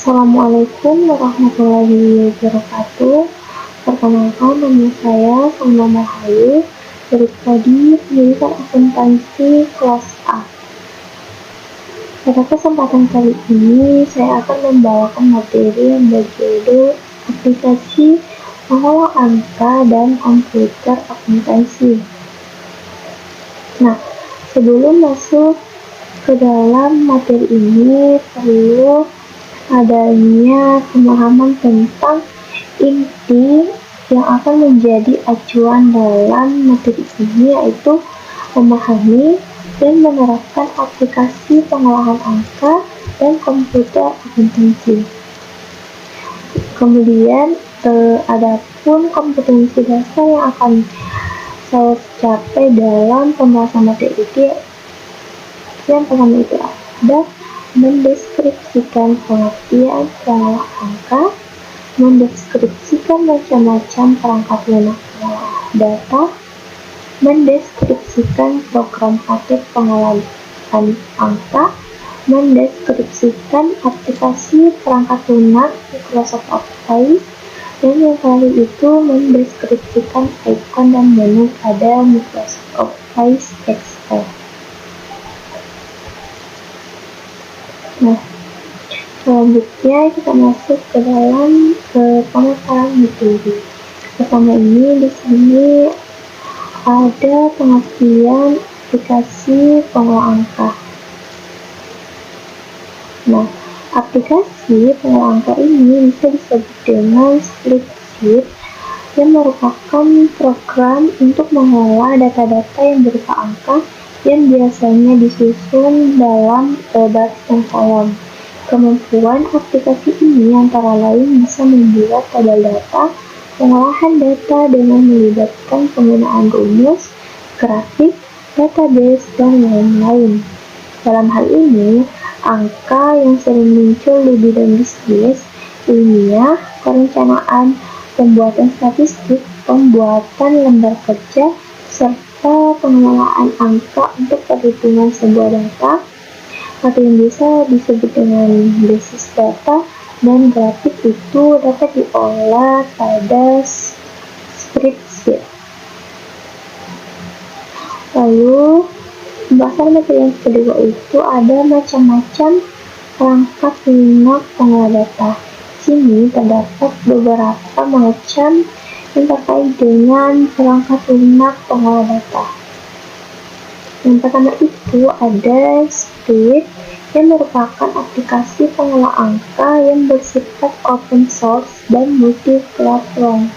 Assalamualaikum warahmatullahi wabarakatuh. Perkenalkan, nama saya Salma Marhayu dari Prodi Pendidikan Akuntansi kelas A. Pada kesempatan kali ini, saya akan membawakan materi yang berjudul aplikasi pengolah angka dan komputer akuntansi. Nah, sebelum masuk ke dalam materi ini, perlu adanya pemahaman tentang inti yang akan menjadi acuan dalam materi ini, yaitu memahami dan menerapkan aplikasi pengolahan angka dan komputer akuntansi. Kemudian adapun kompetensi dasar yang akan saya capai dalam pembahasan materi ini, yang pertama itu ada mendeskripsikan pengertian pengolah angka, mendeskripsikan macam-macam perangkat lunak pengolah data, mendeskripsikan program paket pengolahan angka, mendeskripsikan aplikasi perangkat lunak Microsoft Office, dan yang terakhir itu mendeskripsikan ikon dan menu pada Microsoft Office Excel. Nah, selanjutnya kita masuk ke dalam pemaparan materi. Pertama ini di sini ada pengertian aplikasi pengolah angka. Nah, aplikasi pengolah angka ini bisa disebut dengan spreadsheet yang merupakan program untuk mengolah data-data yang berupa angka yang biasanya disusun dalam baris dan kolom. Kemampuan aplikasi ini antara lain bisa membuat tabel data, pengolahan data dengan melibatkan penggunaan rumus, grafik, database, dan lain-lain. Dalam hal ini, angka yang sering muncul di bidang bisnis, ilmiah, perencanaan, pembuatan statistik, pembuatan lembar kerja, serta pengelolaan angka untuk perhitungan sebuah data, atau yang bisa disebut dengan basis data, dan grafik itu dapat diolah pada spreadsheet. Lalu, pembahasan materi yang kedua itu ada macam-macam perangkat lunak pengolah data. Di sini terdapat beberapa macam yang terkait dengan perangkat lunak pengolah data. Yang pertama itu ada Spread, yang merupakan aplikasi pengolah angka yang bersifat open source dan multi-platform.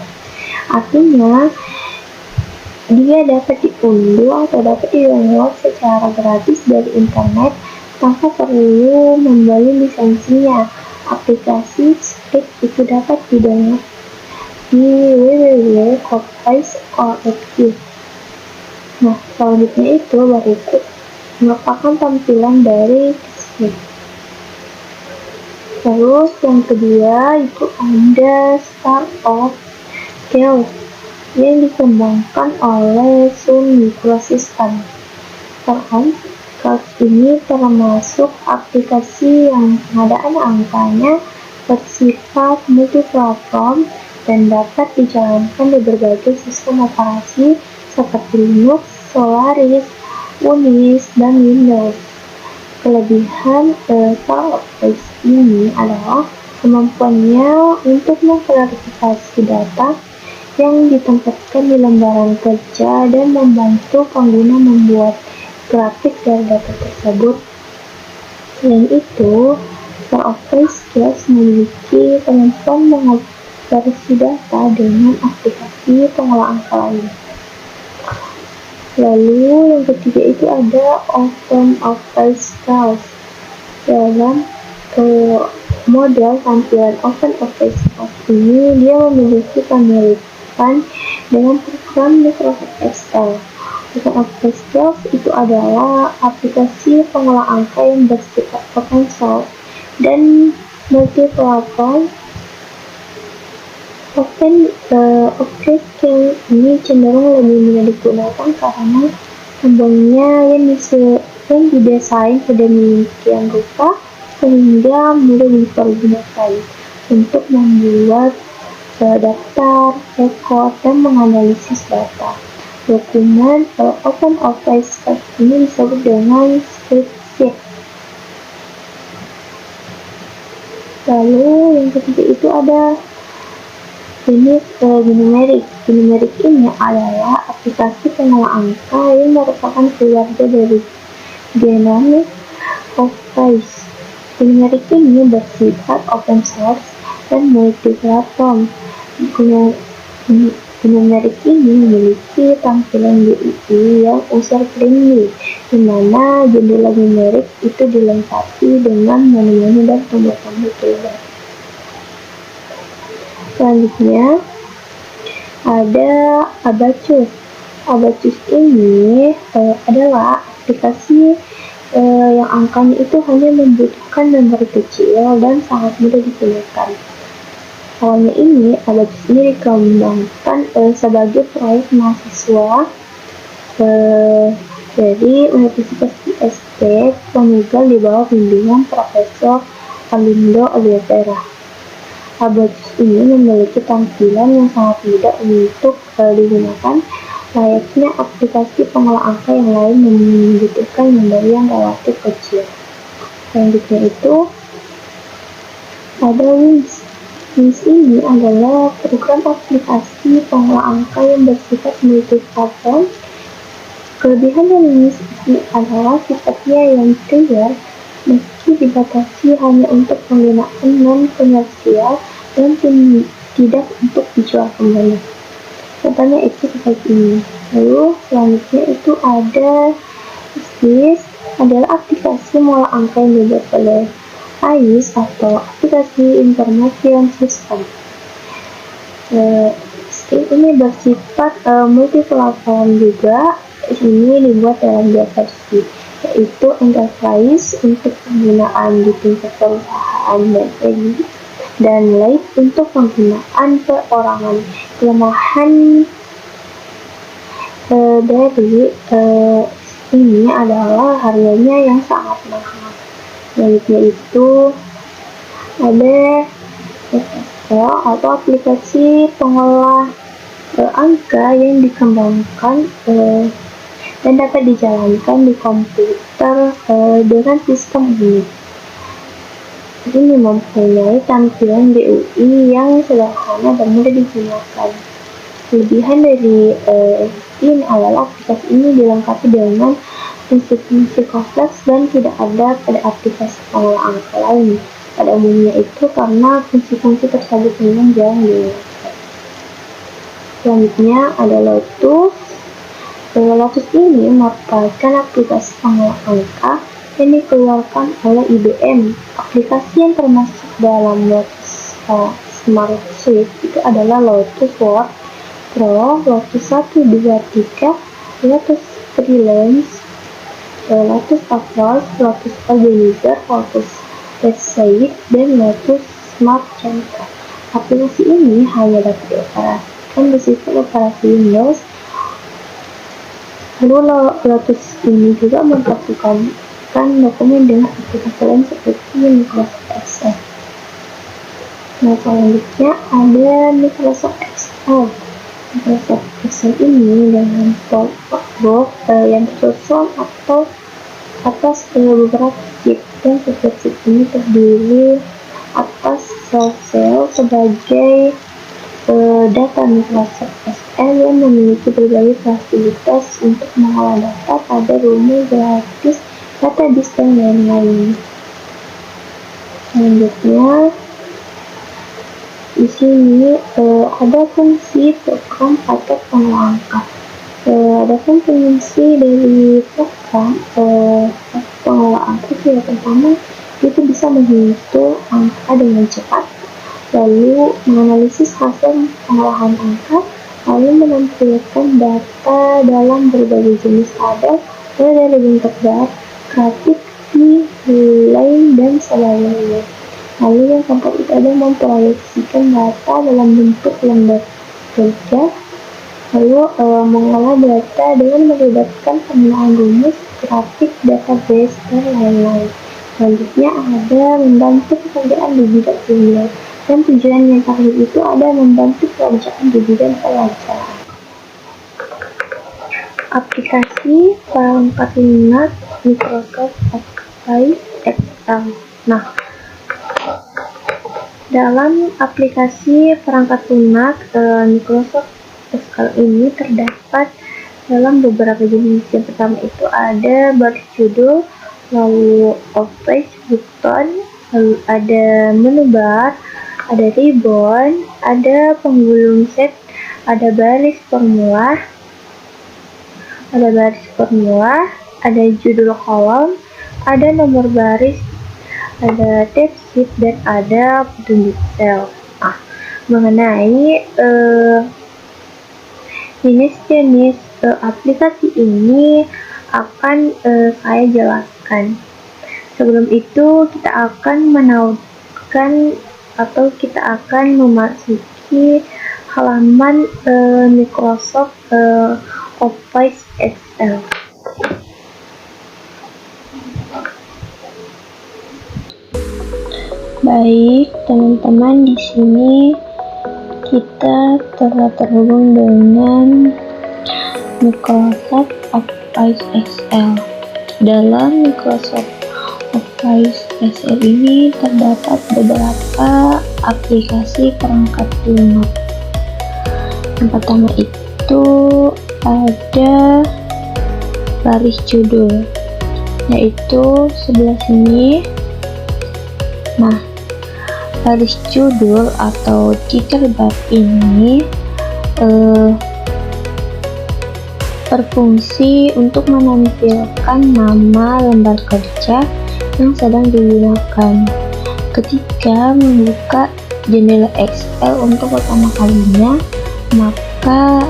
Artinya, dia dapat diunduh atau dapat di-download secara gratis dari internet tanpa perlu membeli lisensinya. Aplikasi Spread itu dapat di-download di www.office.org. Nah, selanjutnya itu berikut merupakan tampilan dari Spread. Terus yang kedua itu ada StarOffice yang dikembangkan oleh Sun Microsystems. StarOffice ini termasuk aplikasi yang pengadaan angkanya bersifat multi-platform dan dapat dijalankan di berbagai sistem operasi seperti Linux, Solaris, Unix, dan Windows. Kelebihan StarOffice ini adalah kemampuannya untuk mengklarifikasi data yang ditempatkan di lembaran kerja dan membantu pengguna membuat grafik dari data tersebut. Selain itu, StarOffice memiliki kemampuan mengonversi data dengan aplikasi pengolah angka lain. Lalu yang ketiga itu ada OpenOffice Calc. Dalam model tampilan OpenOffice Calc ini, dia memiliki kemiripan dengan program Microsoft Excel. OpenOffice Calc itu adalah aplikasi pengolah angka yang bersifat open source dan multi-platform. OpenOffice Calc ini cenderung lebih mudah digunakan karena tombolnya yang didesain sedemikian rupa sehingga mudah dipergunakan untuk membuat daftar, rekod, dan menganalisis data. Dokumen OpenOffice ini disebut dengan spreadsheet. Lalu yang ketiga itu ada jenis Numerik. Numerik ini adalah aplikasi pengolah angka yang merupakan keluarga dari Dynamic Office. Numerik ini bersifat open source dan multi-platform. Numerik ini memiliki tampilan GUI yang user-friendly, di mana jendela numerik itu dilengkapi dengan menu-menu dan tombol-tombol toolbar. Selanjutnya ada Abacus. Abacus ini adalah aplikasi yang angkanya itu hanya membutuhkan memori kecil dan sangat mudah digunakan. Awalnya ini Abacus ini dikembangkan sebagai proyek mahasiswa dari Universitas IST Tunggal di bawah bimbingan Profesor Alindo Oliveira. Abacus ini memiliki tampilan yang sangat mudah untuk digunakan, layaknya aplikasi pengolah angka yang lain membutuhkan memori yang relatif kecil. Selanjutnya itu ada Wings. Wings ini adalah program aplikasi pengolah angka yang bersifat multi-platform. Kelebihan dari Wings ini adalah sifatnya yang clear, meski dibatasi hanya untuk penggunaan non-komersial dan tidak untuk dijual kembali. Contohnya itu seperti ini. Lalu selanjutnya itu ada SIS, adalah aplikasi mengolah angka yang dibuat oleh AIS atau aplikasi information system. Ini bersifat multi-platform juga. Ini dibuat dalam dua versi, yaitu Enterprise untuk penggunaan di tingkat perusahaan dan Lite untuk penggunaan perorangan. Kelemahan dari ini adalah harganya yang sangat mahal. Selanjutnya itu ada Excel atau aplikasi pengolah angka yang dikembangkan dan dapat dijalankan di komputer dengan sistem ini. Ini mempunyai tampilan GUI yang sederhana dan mudah digunakan. Kelebihan dari ini adalah aplikasi ini dilengkapi dengan fungsi-fungsi kompleks dan tidak ada pada aplikasi pengolah angka lain. Pada umumnya itu karena fungsi-fungsi tersebut memang jarang digunakan. Selanjutnya ada Lotus. Lotus ini merupakan aplikasi pengolah angka yang dikeluarkan oleh IBM. Aplikasi yang termasuk dalam Lotus Smart Suite itu adalah Lotus Word Pro, Lotus 123, Lotus Freelance, Lotus Atlas, Lotus Organizer, Lotus Website, dan Lotus Smart Center. Aplikasi ini hanya dapat dioperasikan di sistem operasi Windows. Lalu Lotus ini juga mempertemukan dokumen dengan aplikasi lain seperti Microsoft Excel. Nah, selanjutnya ada Microsoft Excel. Microsoft Excel ini dengan workbook yang tersusun atau atas beberapa sheet, dan setiap sheet ini terdiri atas sel-sel sebagai data. Microsoft Excel yang memiliki berbagai fasilitas untuk mengolah data pada rumus grafis, database, dan lain-lain. Selanjutnya di sini ada fungsi program paket pengolah angka. Ada fungsi dari program pengolah angka yang pertama itu bisa menghitung angka dengan cepat, lalu menganalisis hasil pengolahan angka, lalu menampilkan data dalam berbagai jenis tabel, mulai dari bentuk grafik, lain, dan sebagainya. Lalu yang keempat itu ada memproyeksikan data dalam bentuk lembar kerja, lalu mengolah data dengan melibatkan penggunaan rumus, grafik, database, dan lain-lain. Selanjutnya ada membantu pekerjaan di bidang ilmiah, dan tujuan yang terakhir itu ada membantu pekerjaan di bidang pelajaran. Aplikasi perangkat lunak Microsoft Office Excel. Nah, dalam aplikasi perangkat lunak Microsoft Excel ini terdapat dalam beberapa jenis. Yang pertama itu ada baris judul, lalu Office button, lalu ada menu bar, ada ribbon, ada penggulung set, ada baris formula, ada judul kolom, ada nomor baris, ada tab sheet, dan ada petunjuk sel. Nah, mengenai jenis-jenis aplikasi ini akan saya jelaskan. Sebelum itu kita akan menautkan atau kita akan memasuki halaman Microsoft Office Excel. Baik, teman-teman, di sini kita telah terhubung dengan Microsoft Office Excel. Dalam Microsoft Office Excel ini terdapat beberapa aplikasi perangkat lunak. Yang pertama itu ada baris judul, yaitu sebelah sini. Nah, baris judul atau title bar ini berfungsi untuk menampilkan nama lembar kerja yang sedang digunakan. Ketika membuka jendela Excel untuk pertama kalinya, maka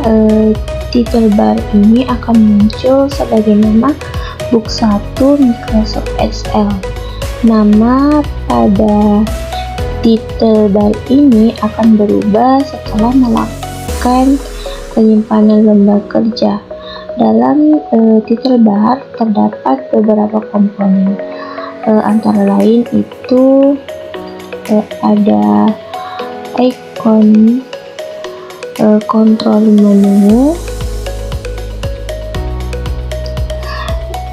title bar ini akan muncul sebagai nama book 1 Microsoft Excel. Nama pada title bar ini akan berubah setelah melakukan penyimpanan lembar kerja. Dalam title bar terdapat beberapa komponen, antara lain itu ada icon kontrol menu,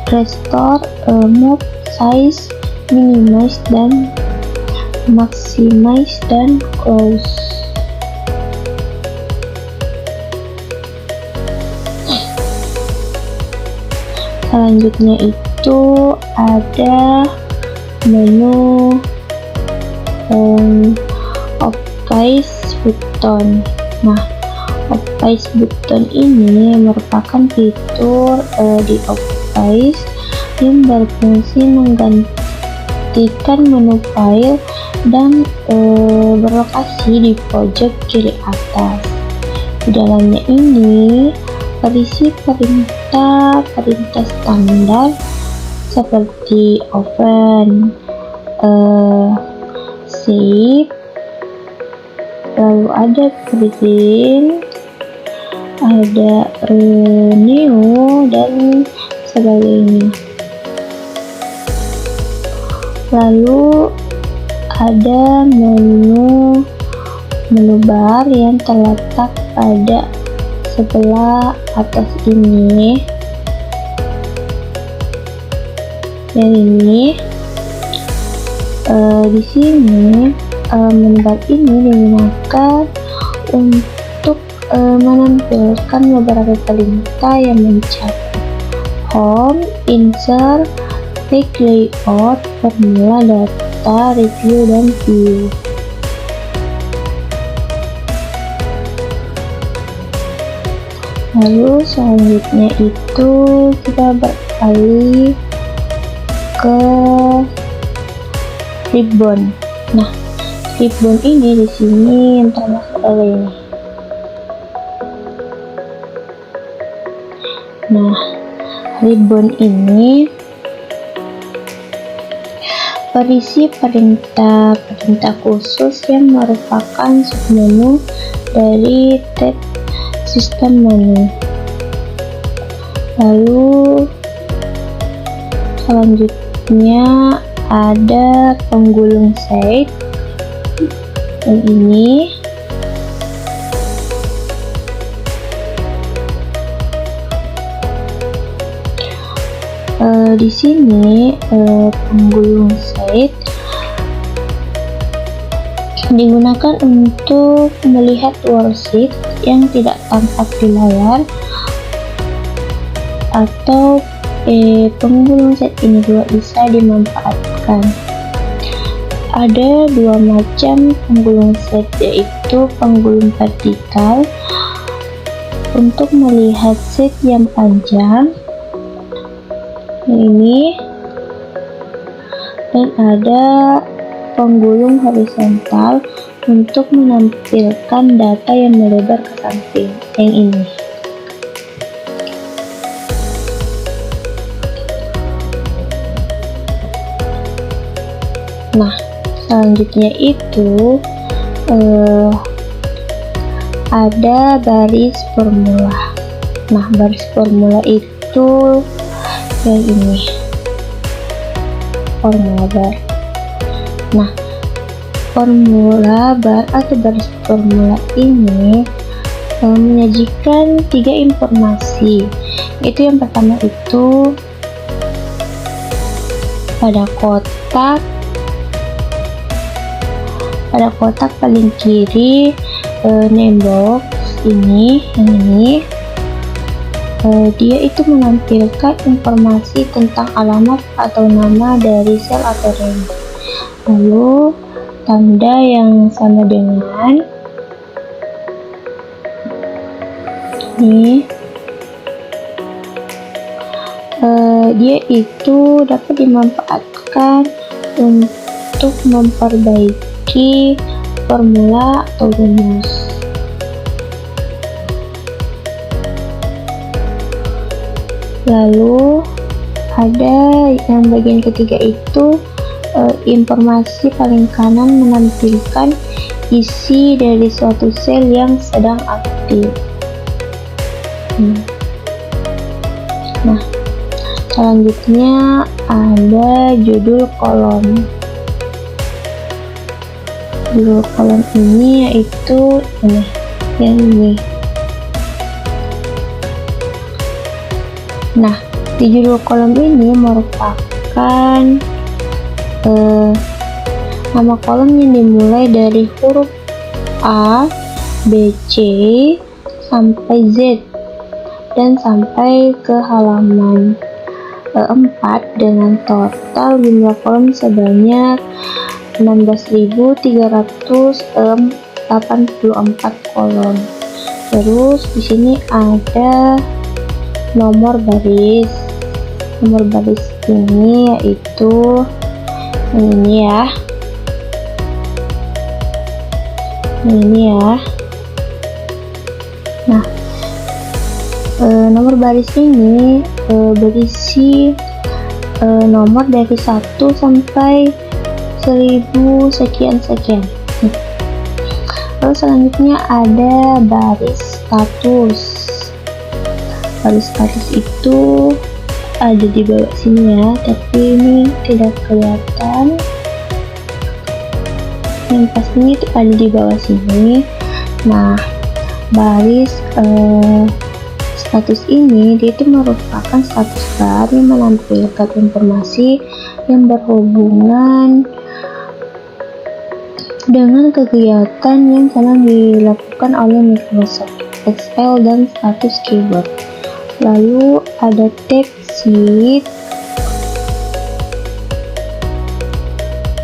restore, move, size, minimize, dan maximize, dan close. Selanjutnya itu ada menu Office button. Nah, Office button ini merupakan fitur di Office yang berfungsi menggantikan menu file dan berlokasi di pojok kiri atas. Di dalamnya ini berisi perintah standar seperti open, save, lalu ada print, ada new, dan sebagainya. Lalu ada menu bar yang terletak pada sebelah atas ini. Dan ini di sini menu bar ini digunakan untuk menampilkan beberapa perintah yang mencakup home, insert, page layout, formula, data, review, dan view. Lalu selanjutnya itu kita beralih ke ribbon. Nah, ribbon ini di sini yang termasuk oleh ini. Nah, ribbon ini berisi perintah khusus yang merupakan submenu dari tab sistem menu. Lalu selanjutnya ada penggulung sheet yang ini. Di sini penggulung sheet digunakan untuk melihat worksheet yang tidak tampak di layar, atau penggulung sheet ini juga bisa dimanfaatkan. Ada dua macam penggulung sheet, yaitu penggulung vertikal untuk melihat sheet yang panjang ini, dan ada penggulung horizontal untuk menampilkan data yang melebar ke samping yang ini. Nah, selanjutnya itu ada baris formula. Nah, baris formula itu yang ini, formula bar. Nah, formula bar atau baris formula ini menyajikan 3 informasi. Itu yang pertama itu pada kotak paling kiri name box ini, yang ini dia itu menampilkan informasi tentang alamat atau nama dari sel atau range. Lalu tanda yang sama dengan ini, dia itu dapat dimanfaatkan untuk memperbaiki formula atau rumus. Lalu ada yang bagian ketiga itu informasi paling kanan menampilkan isi dari suatu sel yang sedang aktif. Nah, selanjutnya ada judul kolom. Judul kolom ini yaitu ini, yang ini. Nah, di judul kolom ini merupakan nama kolom yang dimulai dari huruf A, B, C sampai Z dan sampai ke halaman 4 dengan total jumlah kolom sebanyak 16.384 kolom. Terus di sini ada nomor baris. Nomor baris ini yaitu ini ya. Ini ya. Nah, nomor baris ini berisi nomor dari 1 sampai 1000 sekian-sekian. Lalu selanjutnya ada baris status. Baris status itu ada di bawah sini ya, tapi ini tidak kelihatan. Yang pastinya itu ada di bawah sini. Nah, baris status ini dia itu merupakan status bar yang menampilkan informasi yang berhubungan dengan kegiatan yang sedang dilakukan oleh Microsoft Excel dan status keyboard. Lalu ada tab sheet.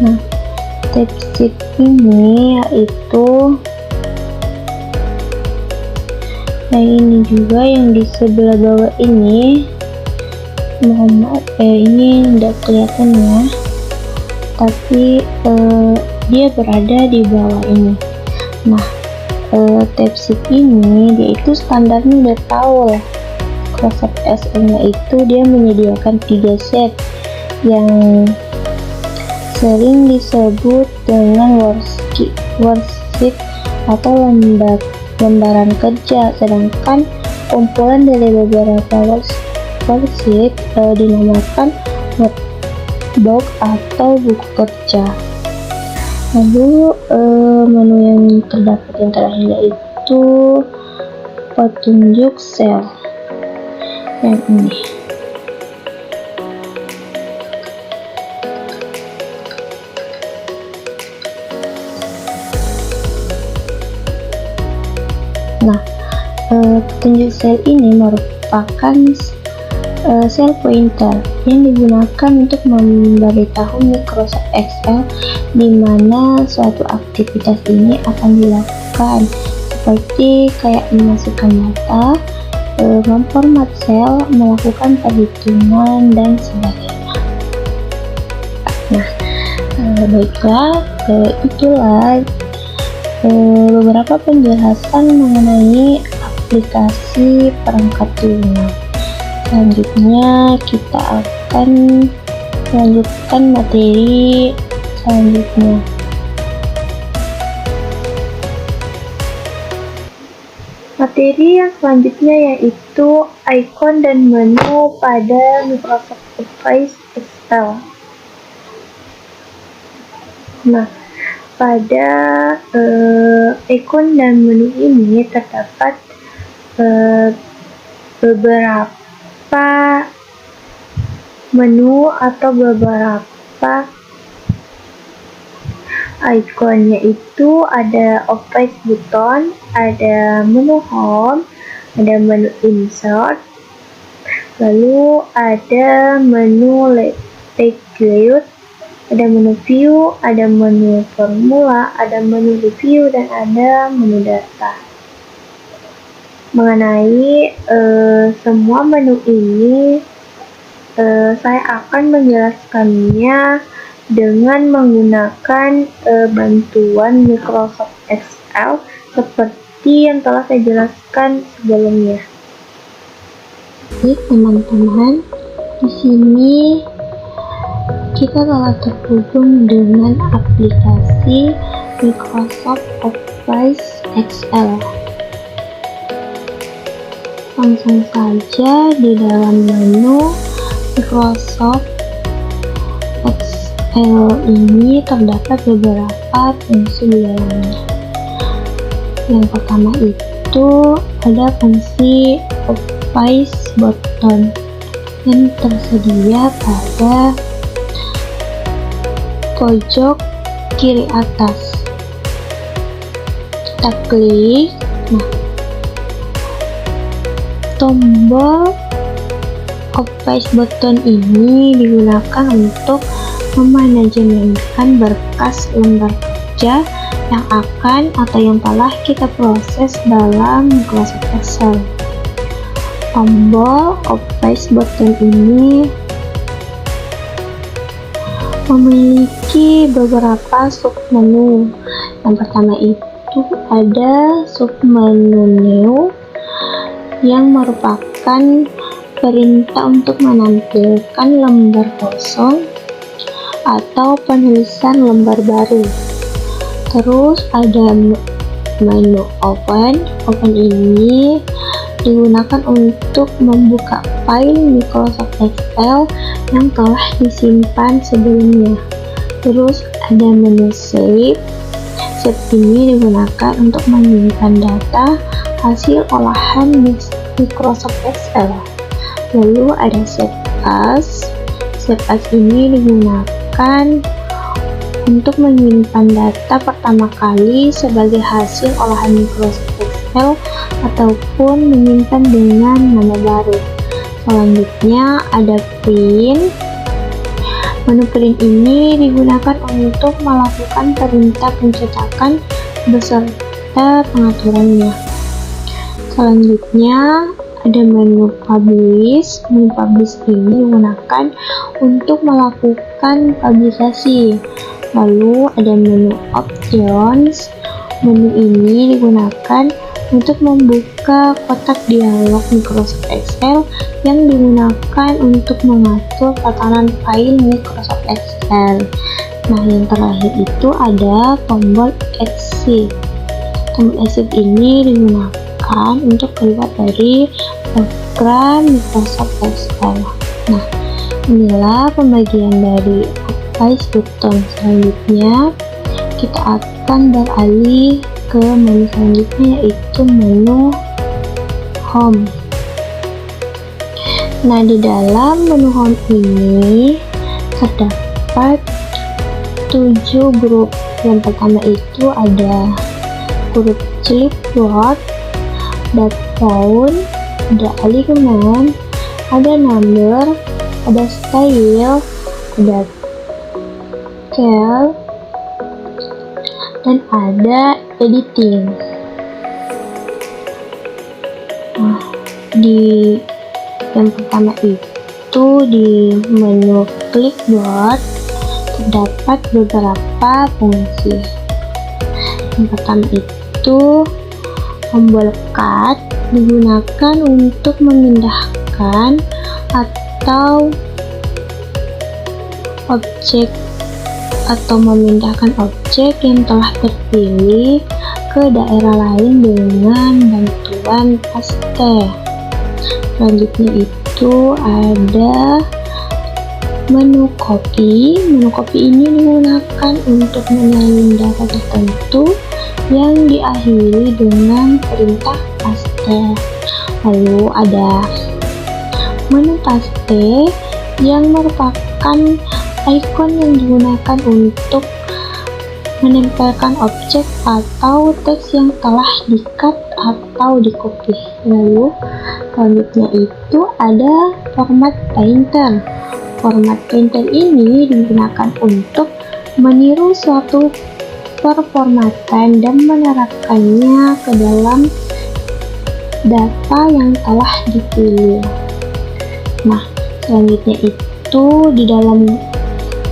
Nah, tab sheet ini yaitu ini juga yang di sebelah bawah ini. Ini tidak kelihatan ya, tapi dia berada di bawah ini. Nah, tab sheet ini dia itu standarnya udah tahu lah. Microsoft Excel-nya itu dia menyediakan 3 set yang sering disebut dengan worksheet atau lembaran kerja, sedangkan kumpulan dari beberapa worksheet dinamakan box atau buku kerja. Lalu menu yang terdapat yang terakhir yaitu petunjuk sel yang ini. Nah, petunjuk sel ini merupakan sel pointer yang digunakan untuk memberitahu Microsoft Excel di mana suatu aktivitas ini akan dilakukan, seperti kayak memasukkan data, memformat sel, melakukan perhitungan, dan sebagainya. Nah, baiklah, itulah beberapa penjelasan mengenai aplikasi perangkat lunak. Selanjutnya kita akan melanjutkan materi selanjutnya. Materi yang selanjutnya yaitu icon dan menu pada Microsoft Office Excel. Nah, pada icon dan menu ini terdapat beberapa menu atau beberapa icon, yaitu ada Office button, ada menu home, ada menu insert, lalu ada menu layout, ada menu view, ada menu formula, ada menu review, dan ada menu data. Mengenai semua menu ini, saya akan menjelaskannya dengan menggunakan bantuan Microsoft Excel seperti yang telah saya jelaskan sebelumnya. Jadi teman-teman, di sini kita telah terhubung dengan aplikasi Microsoft Office Excel. Langsung saja di dalam menu Microsoft Excel ini terdapat beberapa fungsi di dalamnya. Yang pertama itu ada fungsi Office button yang tersedia pada pojok kiri atas. Kita klik. Nah, tombol Office button ini digunakan untuk memanajemenkan berkas lembar kerja yang akan atau yang telah kita proses dalam Microsoft Excel. Tombol Office button ini memiliki beberapa submenu. Yang pertama itu ada submenu new yang merupakan perintah untuk menampilkan lembar kosong atau penulisan lembar baru. Terus ada menu open. Open ini digunakan untuk membuka file Microsoft Excel yang telah disimpan sebelumnya. Terus ada menu save. Save ini digunakan untuk menyimpan data hasil olahan Microsoft Excel. Lalu ada save as. Save as ini digunakan untuk menyimpan data pertama kali sebagai hasil olahan Microsoft Excel ataupun menyimpan dengan nama baru. Selanjutnya ada print. Menu print ini digunakan untuk melakukan perintah pencetakan beserta pengaturannya. Selanjutnya ada menu publish. Menu publish ini digunakan untuk melakukan publikasi. Lalu ada menu options. Menu ini digunakan untuk membuka kotak dialog Microsoft Excel yang digunakan untuk mengatur tatanan file Microsoft Excel. Nah, yang terakhir itu ada tombol exit. Tombol exit ini digunakan untuk keluar dari program Microsoft Excel. Nah, Inilah pembagian dari Advice button. Selanjutnya kita akan beralih ke menu selanjutnya, yaitu menu Home. Nah, di dalam menu Home ini terdapat 7 grup. Yang pertama itu ada grup Clipboard, ada Font, ada Alignment, ada Number, ada Style, ada Cal, dan ada Editing. Nah, di yang pertama itu di menu Clipboard terdapat beberapa fungsi. Yang pertama itu tombol Cut digunakan untuk memindahkan atau objek yang telah terpilih ke daerah lain dengan bantuan paste. Selanjutnya itu ada menu copy. Menu copy ini digunakan untuk menyalin data tertentu yang diakhiri dengan perintah paste. Lalu ada menu paste yang merupakan icon yang digunakan untuk menempelkan objek atau teks yang telah di-cut atau di-copy. Lalu selanjutnya itu ada format painter. Format painter ini digunakan untuk meniru suatu performatan dan menerapkannya ke dalam data yang telah dipilih. Nah, selanjutnya itu di dalam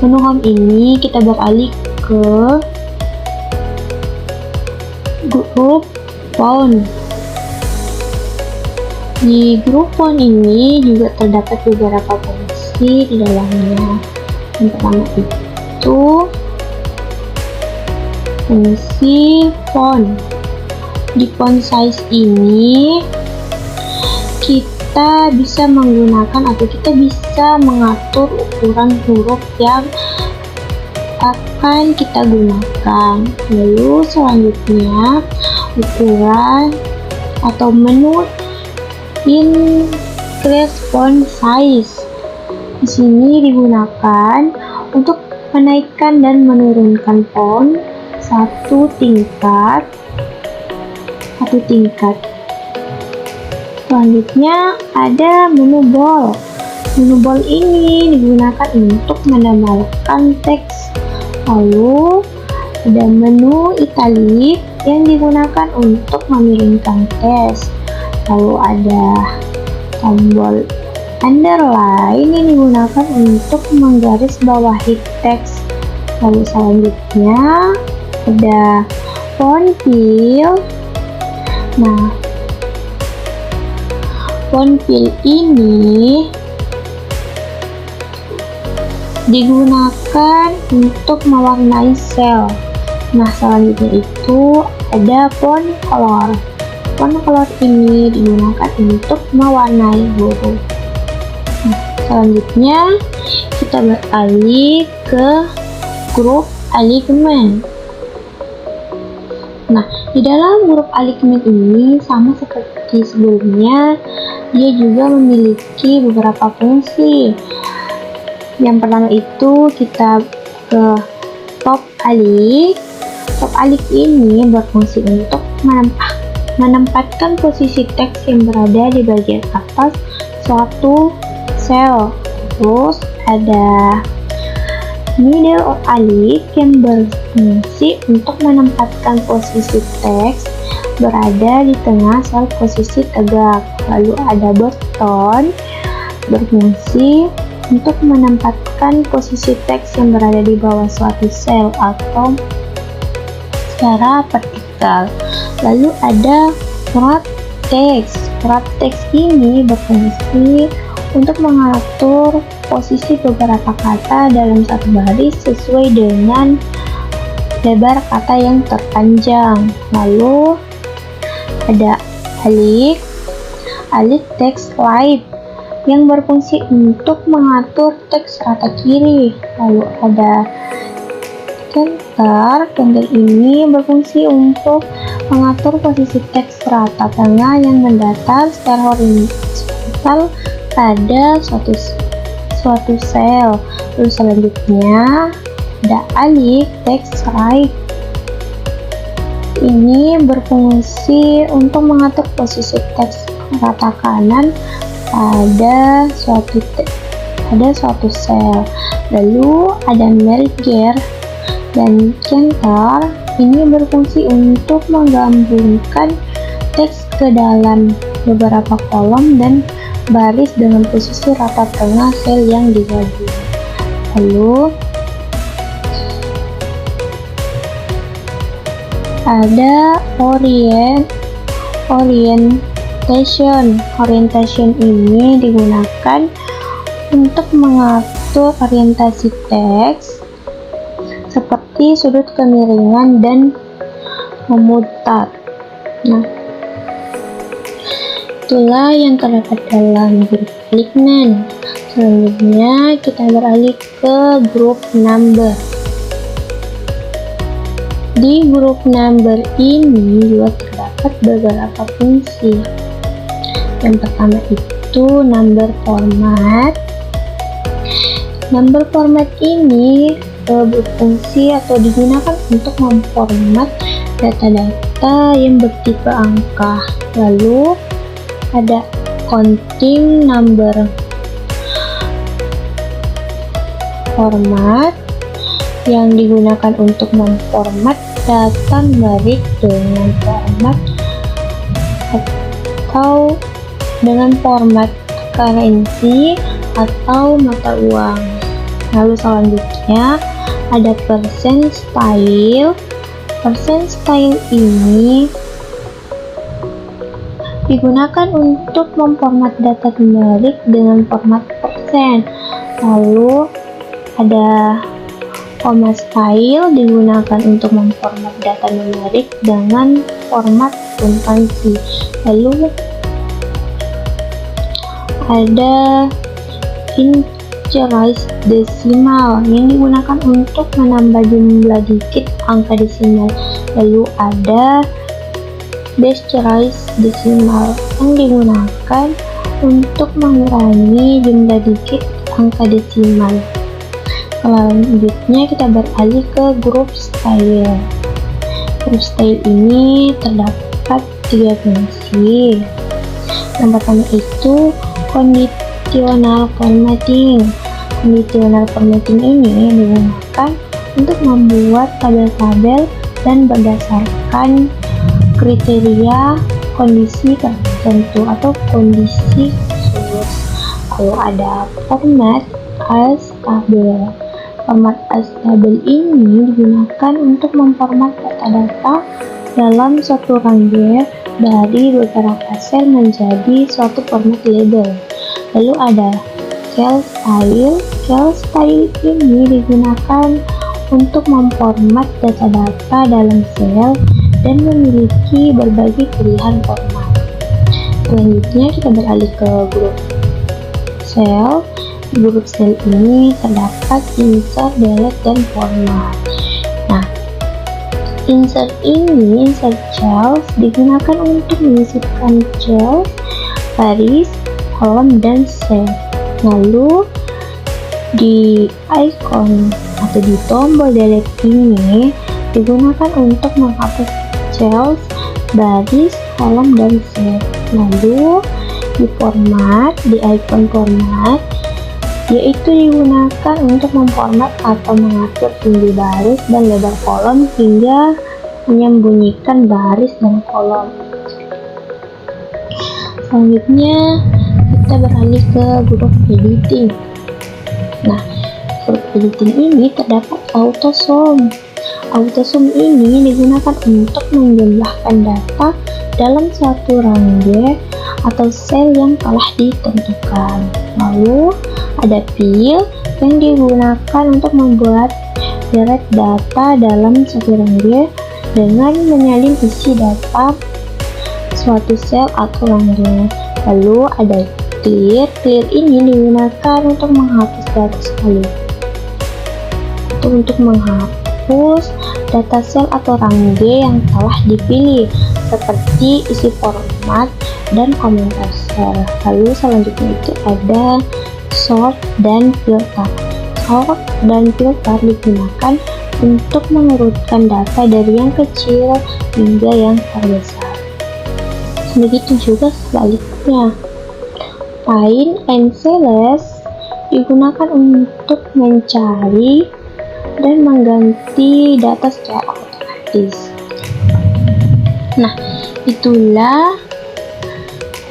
menu Home ini kita beralih ke grup Font. Di grup Font ini juga terdapat beberapa fungsi di dalamnya. Yang pertama itu fungsi font. Di font size ini kita bisa menggunakan atau kita bisa mengatur ukuran huruf yang akan kita gunakan. Lalu selanjutnya ukuran atau menu increase font size. Di sini digunakan untuk menaikkan dan menurunkan font satu tingkat. Selanjutnya ada menu bold. Menu bold ini digunakan untuk menambahkan teks. Lalu ada menu italic yang digunakan untuk memiringkan teks. Lalu ada tombol underline yang digunakan untuk menggarisbawahi teks. Lalu selanjutnya ada font fill. Nah, font fill ini digunakan untuk mewarnai sel. Nah, selanjutnya itu ada font color. Font color ini digunakan untuk mewarnai huruf. Nah, selanjutnya kita beralih ke grup alignment. Nah, di dalam grup alignment ini sama seperti sebelumnya, dia juga memiliki beberapa fungsi. Yang pertama itu kita ke top alik. Top alik ini berfungsi untuk menempatkan posisi teks yang berada di bagian atas suatu sel. Terus ada middle alik yang berfungsi untuk menempatkan posisi teks berada di tengah sel posisi tegak. Lalu ada bottom berfungsi untuk menempatkan posisi teks yang berada di bawah suatu sel atau secara vertikal. Lalu ada wrap text. Wrap text ini berfungsi untuk mengatur posisi beberapa kata dalam satu baris sesuai dengan lebar kata yang terpanjang. Lalu ada alik text live. yang berfungsi untuk mengatur teks rata kiri. Lalu ada center. Center ini berfungsi untuk mengatur posisi teks rata tengah yang mendatar secara horizontal pada suatu sel. Lalu selanjutnya ada alif text right. Ini berfungsi untuk mengatur posisi teks rata kanan pada suatu sel. Lalu ada merger dan center. Ini berfungsi untuk menggabungkan teks ke dalam beberapa kolom dan baris dengan posisi rata tengah sel yang digabung. Lalu ada orientation. Orientation ini digunakan untuk mengatur orientasi teks seperti sudut kemiringan dan memutar. Nah, itulah yang terdapat dalam grup lignan. Selanjutnya kita beralih ke grup number. Di grup number ini juga terdapat beberapa fungsi. Yang pertama itu number format. Number format ini berfungsi atau digunakan untuk memformat data-data yang bertipe angka. Lalu ada counting number format yang digunakan untuk memformat data numerik dengan format atau dengan format currency atau mata uang. Lalu selanjutnya ada percent style. Percent style ini digunakan untuk memformat data numerik dengan format persen. Lalu ada format style digunakan untuk memformat data numerik dengan format puntuasi. Lalu ada integer desimal yang digunakan untuk menambah jumlah digit angka desimal. Lalu ada decrease desimal yang digunakan untuk mengurangi jumlah digit angka desimal. Selanjutnya kita beralih ke grup style. Grup style ini terdapat 3 fungsi. Yang pertama itu conditional formatting. Conditional formatting ini digunakan untuk membuat tabel-tabel dan berdasarkan kriteria kondisi tertentu atau kondisi khusus. Lalu ada format as table. Format as table ini digunakan untuk memformat data-data dalam suatu range dari beberapa sel menjadi suatu format label. Lalu ada cell style. Cell style ini digunakan untuk memformat data-data dalam sel dan memiliki berbagai pilihan format. Selanjutnya kita beralih ke grup cell. Di grup cell ini terdapat insert, delete, dan format. Nah, insert cells digunakan untuk menyisipkan cells, baris, kolom, dan sel. Lalu di icon atau di tombol delete ini digunakan untuk menghapus cells, baris, kolom, dan sel. Lalu di format, di icon format, yaitu digunakan untuk memformat atau mengatur tinggi baris dan lebar kolom hingga menyembunyikan baris dan kolom. Selanjutnya kita beralih ke grup editing. Nah, grup editing ini terdapat autosum. Autosum ini digunakan untuk menjumlahkan data dalam suatu range atau sel yang telah ditentukan. Lalu ada fill yang digunakan untuk membuat deret data dalam suatu range dengan menyalin isi data suatu sel atau range. Lalu ada clear. Clear ini digunakan untuk menghapus data sekali. Untuk menghapus data sel atau rangge yang telah dipilih, seperti isi format dan komentar sel. Lalu selanjutnya itu ada sort dan filter. Sort dan filter digunakan untuk mengurutkan data dari yang kecil hingga yang terbesar. Begitu juga sebaliknya. Find and select digunakan untuk mencari dan mengganti data secara otomatis. Nah, itulah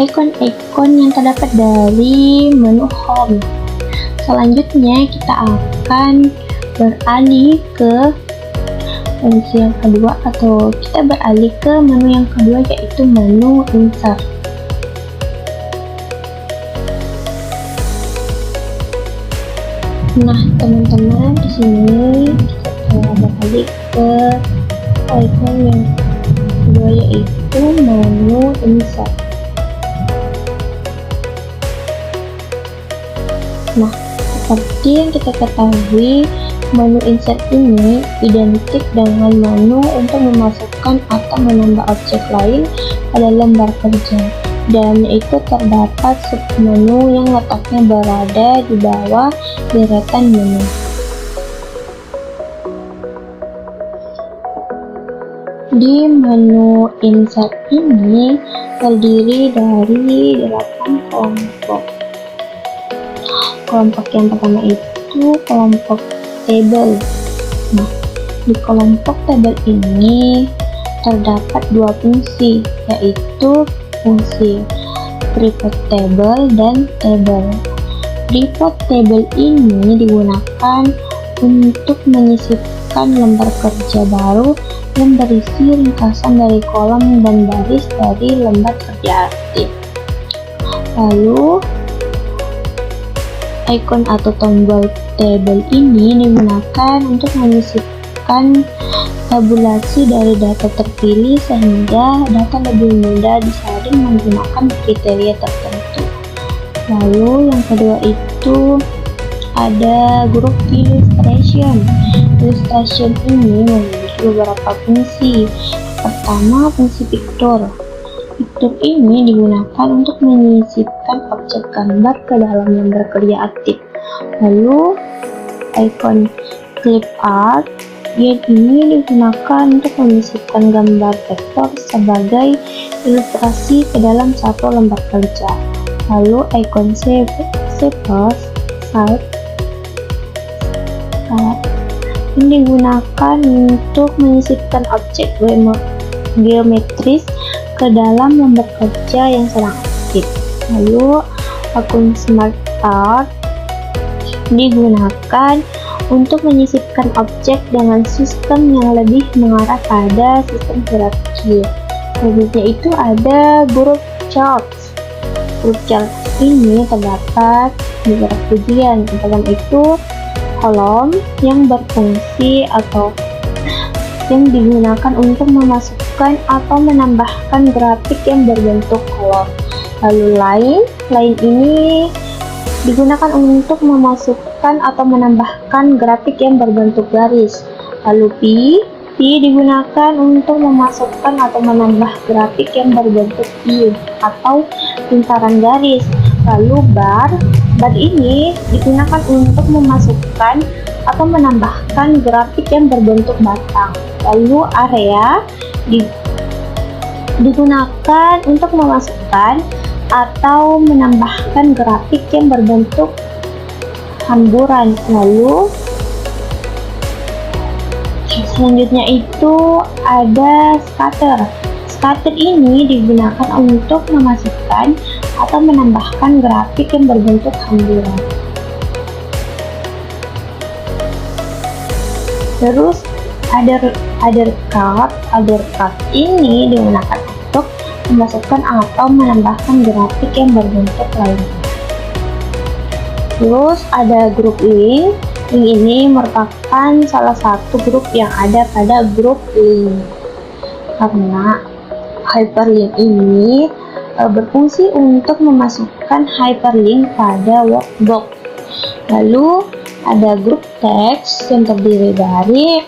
ikon-ikon yang terdapat dari menu home. Selanjutnya kita akan beralih ke fungsi yang kedua, atau kita beralih ke menu yang kedua, yaitu menu insert. Nah, teman-teman, di sini kita beralih ke ikon yang kedua, yaitu menu insert. Nah, seperti yang kita ketahui, menu insert ini identik dengan menu untuk memasukkan atau menambah objek lain pada lembar kerja, dan itu terdapat submenu yang letaknya berada di bawah deretan menu. Di menu insert ini terdiri dari 8 kelompok. Kelompok yang pertama itu kelompok table. Nah, di kelompok table ini terdapat dua fungsi, yaitu fungsi report table dan table. Report table ini digunakan untuk menyisipkan lembar kerja baru yang berisi ringkasan dari kolom dan baris dari lembar kerja aktif. Lalu ikon atau tombol table ini digunakan untuk menyisipkan tabulasi dari data terpilih sehingga data lebih mudah disaring menggunakan kriteria tertentu. Lalu yang kedua itu ada grup illustration. Illustration ini memiliki beberapa fungsi. Pertama, fungsi picture. Picture ini digunakan untuk menyisipkan objek gambar ke dalam lembar kerja aktif. Lalu ikon clip art ini digunakan untuk menyisipkan gambar vektor sebagai ilustrasi ke dalam satu lembar kerja. Lalu ikon save ini digunakan untuk menyisipkan objek geometris ke dalam lembar kerja yang sedang aktif. Lalu akun smart art digunakan untuk menyisipkan objek dengan sistem yang lebih mengarah pada sistem hierarki. Selanjutnya itu ada group charts. Group charts ini terdapat beberapa bagian. Pertama itu kolom yang berfungsi atau yang digunakan untuk memasukkan atau menambahkan grafik yang berbentuk kolom. Lalu line ini digunakan untuk memasukkan atau menambahkan grafik yang berbentuk garis. Lalu P digunakan untuk memasukkan atau menambah grafik yang berbentuk U atau lingkaran garis. Lalu bar ini digunakan untuk memasukkan atau menambahkan grafik yang berbentuk batang. Lalu area digunakan untuk memasukkan atau menambahkan grafik yang berbentuk hamburan. Lalu selanjutnya itu ada scatter. Scatter ini digunakan untuk memasukkan atau menambahkan grafik yang berbentuk hamburan. Terus other card ini digunakan untuk memasukkan atau menambahkan grafik yang berbentuk lainnya. Terus ada grup link. Link ini merupakan salah satu grup yang ada pada grup link, karena hyperlink ini berfungsi untuk memasukkan hyperlink pada workbox. Lalu ada grup teks yang terdiri dari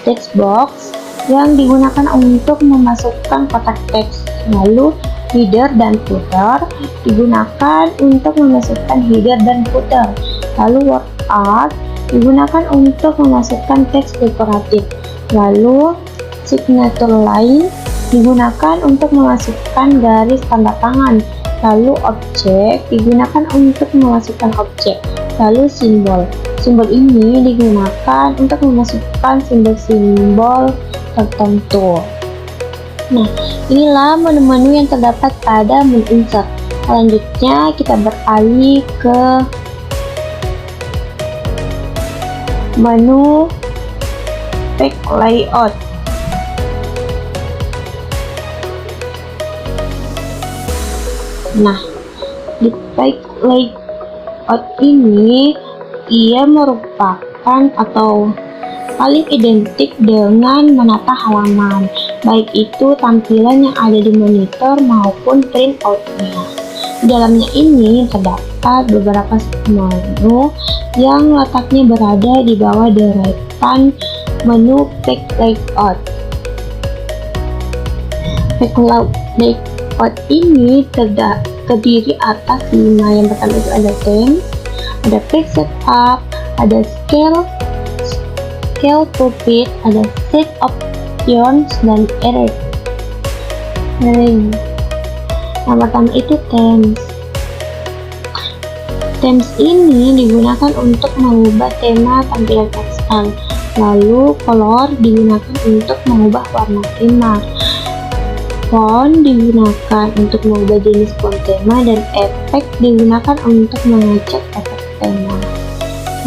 text box yang digunakan untuk memasukkan kotak teks. Lalu header dan footer digunakan untuk memasukkan header dan footer. Lalu word art digunakan untuk memasukkan teks dekoratif. Lalu signature line digunakan untuk memasukkan garis tanda tangan. Lalu objek digunakan untuk memasukkan objek. Lalu simbol. Simbol ini digunakan untuk memasukkan simbol-simbol tertentu. Nah, inilah menu-menu yang terdapat pada menu insert. Selanjutnya kita beralih ke menu page layout. Nah, di page layout ini ia merupakan atau paling identik dengan menata halaman, baik itu tampilan yang ada di monitor maupun printout-nya. Di dalamnya ini terdapat beberapa menu yang letaknya berada di bawah deretan menu page layout. Page layout ini terdiri atas 5. Yang pertama itu ada themes, ada page setup, ada scale to fit, ada set options, dan array. Yang pertama itu themes. Themes ini digunakan untuk mengubah tema tampilan tekstil. Lalu color digunakan untuk mengubah warna tema. Font digunakan untuk mengubah jenis font tema, dan efek digunakan untuk mengecek efek tema.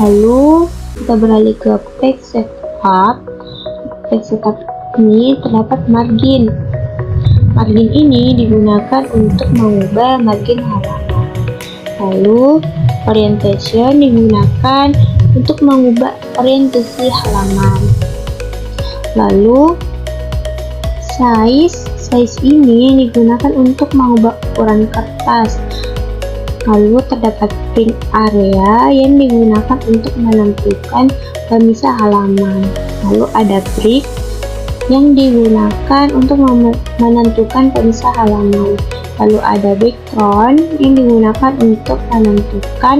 Lalu kita beralih ke page setup. Page setup ini terdapat margin. Margin ini digunakan untuk mengubah margin halaman. Lalu orientation digunakan untuk mengubah orientasi halaman. Lalu size ini digunakan untuk mengubah ukuran kertas. Lalu terdapat print area yang digunakan untuk menentukan pemisah halaman. Lalu ada break yang digunakan untuk menentukan pemisah halaman. Lalu ada background yang digunakan untuk menentukan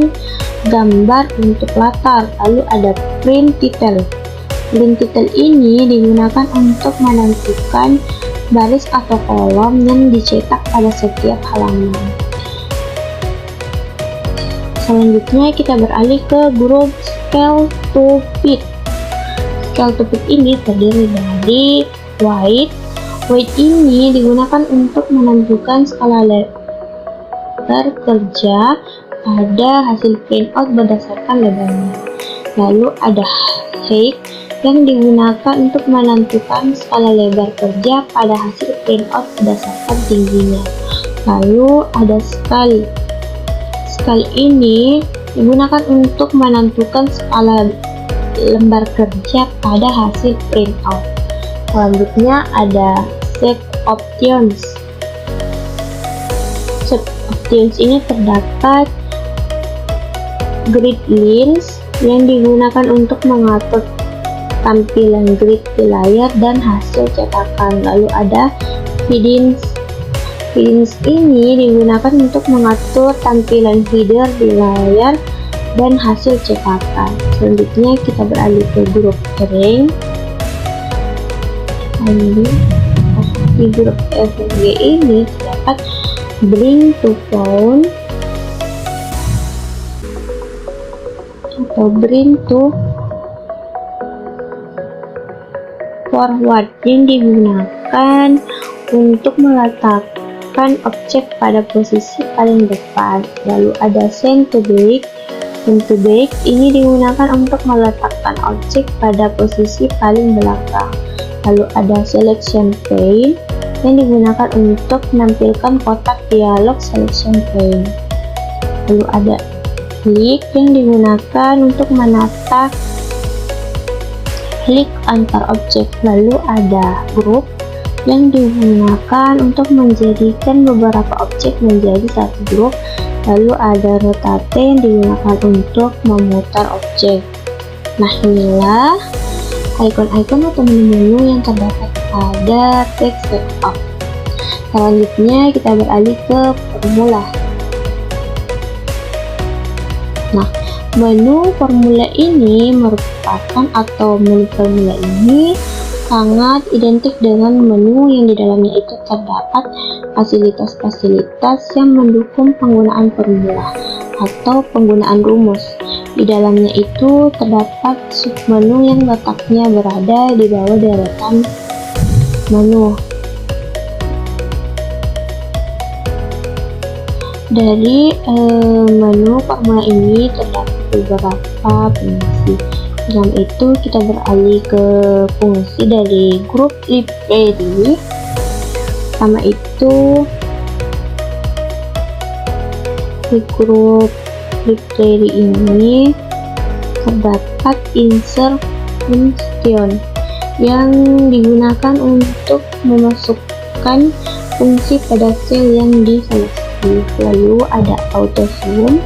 gambar untuk latar. Lalu ada print title. Print title ini digunakan untuk menentukan baris atau kolom yang dicetak pada setiap halaman. Selanjutnya kita beralih ke grup scale to fit. Scale to fit ini terdiri dari width. Width ini digunakan untuk menentukan skala lebar kerja pada hasil printout berdasarkan lebarnya. Lalu ada height yang digunakan untuk menentukan skala lebar kerja pada hasil printout berdasarkan tingginya. Lalu ada scale. Scale ini digunakan untuk menentukan skala lembar kerja pada hasil printout. Selanjutnya ada set options. Set options ini terdapat grid lines yang digunakan untuk mengatur tampilan grid di layar dan hasil cetakan. Lalu ada feedings. Feedings ini digunakan untuk mengatur tampilan header di layar dan hasil cetakan. Selanjutnya kita beralih ke grup array. Di grup FG ini terdapat bring to front atau bring to forward yang digunakan untuk meletakkan objek pada posisi paling depan. Lalu ada send to back. Send to back ini digunakan untuk meletakkan objek pada posisi paling belakang. Lalu ada selection pane yang digunakan untuk menampilkan kotak dialog selection pane. Lalu ada click yang digunakan untuk menata klik antar objek. Lalu ada group. yang digunakan untuk menjadikan beberapa objek menjadi satu grup. Lalu ada rotate yang digunakan untuk memutar objek. Nah, inilah ikon-ikon atau menu-menu yang terdapat pada text setup. Selanjutnya kita beralih ke formula. Nah, menu formula ini merupakan atau menu formula ini sangat identik dengan menu yang di dalamnya itu terdapat fasilitas-fasilitas yang mendukung penggunaan formula atau penggunaan rumus. Di dalamnya itu terdapat submenu yang letaknya berada di bawah deretan menu. Dari menu formula ini terdapat beberapa fungsi. Dalam itu kita beralih ke fungsi dari grup library. Pertama itu di grup library ini terdapat insert function yang digunakan untuk memasukkan fungsi pada sel yang diseleksi. Lalu ada auto zoom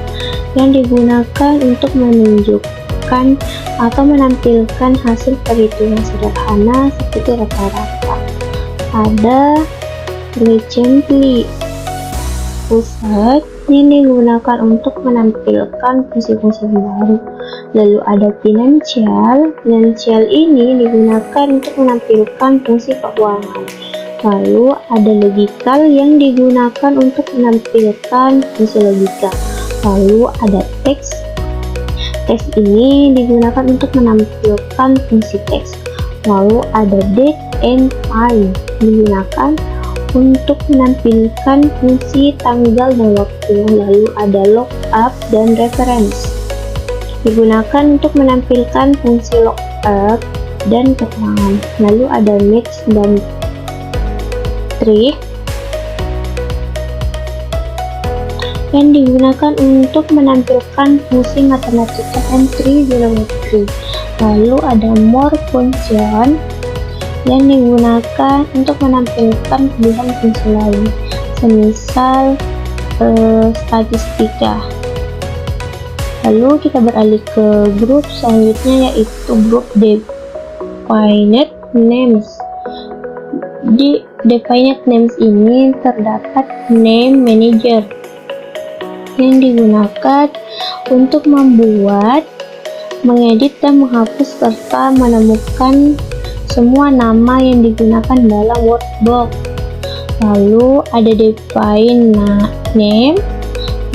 yang digunakan untuk menunjukkan atau menampilkan hasil perhitungan sederhana seperti rata-rata. Ada recently pusat yang digunakan untuk menampilkan fungsi-fungsi baru. Lalu ada financial ini digunakan untuk menampilkan fungsi keuangan. Lalu ada logical yang digunakan untuk menampilkan fungsi logika. Lalu ada text ini digunakan untuk menampilkan fungsi teks. Lalu ada date and time digunakan untuk menampilkan fungsi tanggal dan waktu. Lalu ada lookup dan reference digunakan untuk menampilkan fungsi lookup dan keterangan. Lalu ada match dan trick yang digunakan untuk menampilkan fungsi matematika dan trigonometri. Lalu ada more function yang digunakan untuk menampilkan pilihan fungsi lain, semisal statistika. Lalu kita beralih ke grup selanjutnya, yaitu grup definite names. Di definite names ini terdapat name manager yang digunakan untuk membuat, mengedit, dan menghapus serta menemukan semua nama yang digunakan dalam workbook. Lalu ada define name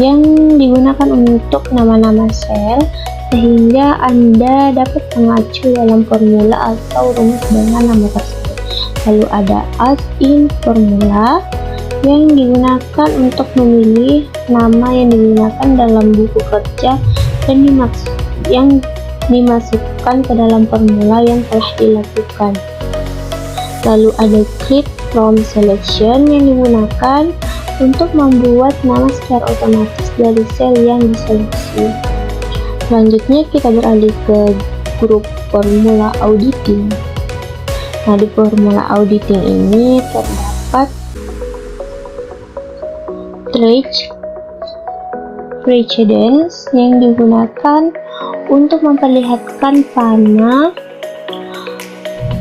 yang digunakan untuk nama-nama sel, sehingga Anda dapat mengacu dalam formula atau rumus dengan nama tersebut. Lalu ada as in formula yang digunakan untuk memilih nama yang digunakan dalam buku kerja dan yang dimasukkan ke dalam formula yang telah dilakukan. Lalu ada click from selection yang digunakan untuk membuat nama secara otomatis dari sel yang diseleksi. Selanjutnya kita beralih ke grup formula auditing. Nah, di formula auditing ini terdapat precedence yang digunakan untuk memperlihatkan panah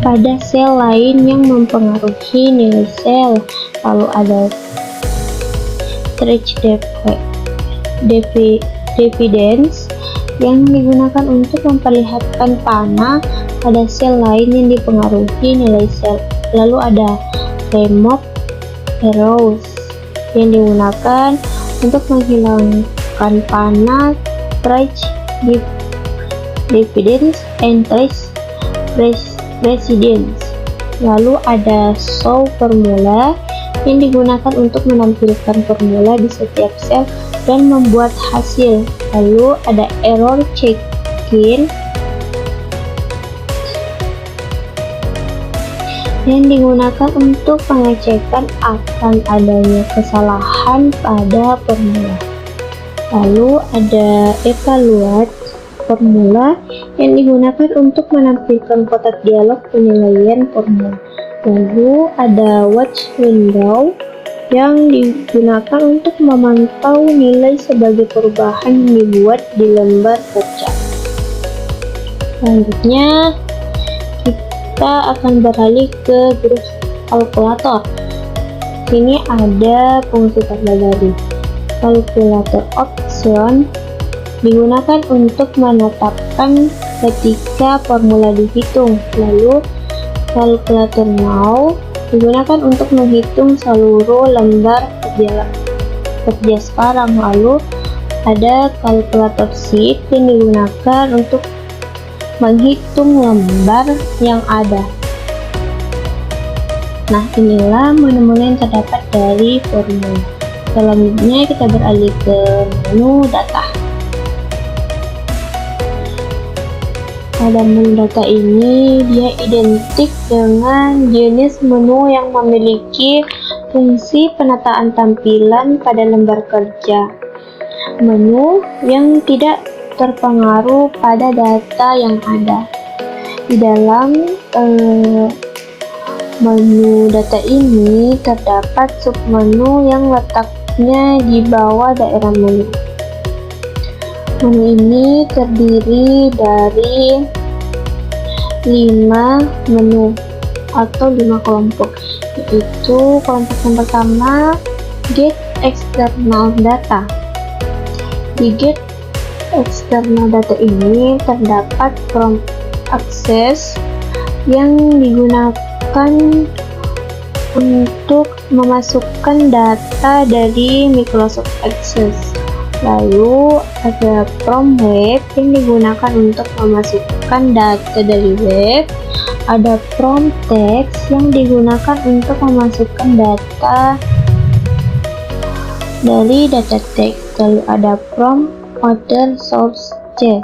pada sel lain yang mempengaruhi nilai sel. Lalu ada dividends yang digunakan untuk memperlihatkan panah pada sel lain yang dipengaruhi nilai sel. Lalu ada remove arrows yang digunakan untuk menghilangkan panah trace dividends and trace precedence. Lalu ada show formula yang digunakan untuk menampilkan formula di setiap sel dan membuat hasil. Lalu ada error checking yang digunakan untuk pengecekan akan adanya kesalahan pada formula. Lalu ada evaluate formula yang digunakan untuk menampilkan kotak dialog penilaian formula. Lalu ada watch window yang digunakan untuk memantau nilai sebagai perubahan yang dibuat di lembar kerja. Selanjutnya kita akan beralih ke grup kalkulator. Sini ada fungsi terbaru. Kalkulator option digunakan untuk menetapkan ketika formula dihitung. Lalu kalkulator now digunakan untuk menghitung seluruh lembar kerja sekarang. Lalu ada kalkulator sheet yang digunakan untuk menghitung lembar yang ada. Nah, inilah menu-menu yang terdapat dari formula. Selanjutnya kita beralih ke menu data. Pada menu data ini, dia identik dengan jenis menu yang memiliki fungsi penataan tampilan pada lembar kerja. Menu yang tidak terpengaruh pada data yang ada. Di dalam menu data ini terdapat submenu yang letaknya di bawah daerah menu. Menu ini terdiri dari 5 menu atau 5 kelompok, yaitu kelompok yang pertama get external data. Di get external data ini terdapat prompt akses yang digunakan untuk memasukkan data dari Microsoft Access. Lalu ada prompt web yang digunakan untuk memasukkan data dari web. Ada prompt text yang digunakan untuk memasukkan data dari data text. Lalu ada prompt other sources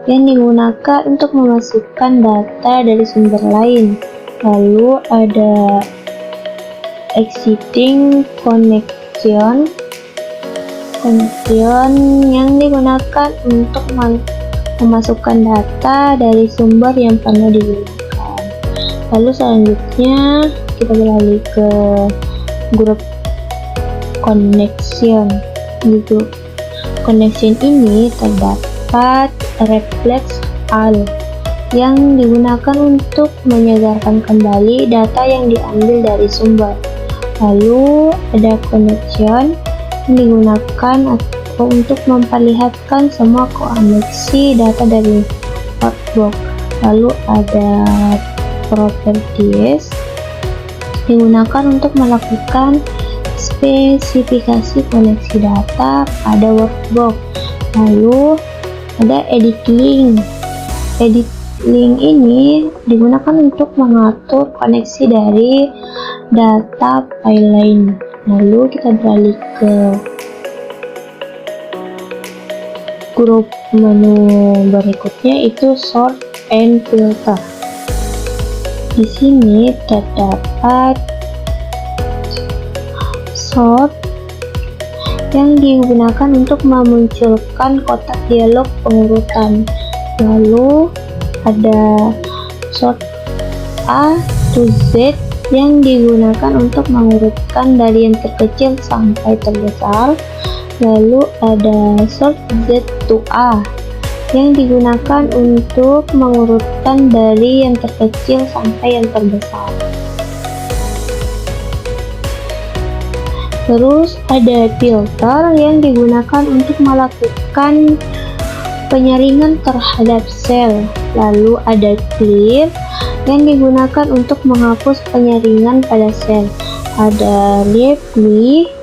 yang digunakan untuk memasukkan data dari sumber lain. Lalu ada exiting connection yang digunakan untuk memasukkan data dari sumber yang pernah digunakan. Lalu selanjutnya kita beralih ke grup connection. Di grup connection ini terdapat reflex all yang digunakan untuk menyegarkan kembali data yang diambil dari sumber. Lalu ada connection yang digunakan untuk memperlihatkan semua koneksi data dari workbook. Lalu ada properties digunakan untuk melakukan spesifikasi koneksi data pada workbook. Lalu ada edit link. Edit link ini digunakan untuk mengatur koneksi dari data file lain. Lalu kita beralih ke grup menu berikutnya, itu sort and filter. Di sini terdapat sort yang digunakan untuk memunculkan kotak dialog pengurutan. Lalu ada sort A to Z yang digunakan untuk mengurutkan dari yang terkecil sampai terbesar. Lalu ada sort Z to A yang digunakan untuk mengurutkan dari yang terkecil sampai yang terbesar. Terus ada filter yang digunakan untuk melakukan penyaringan terhadap sel. Lalu ada clear yang digunakan untuk menghapus penyaringan pada sel. Ada leave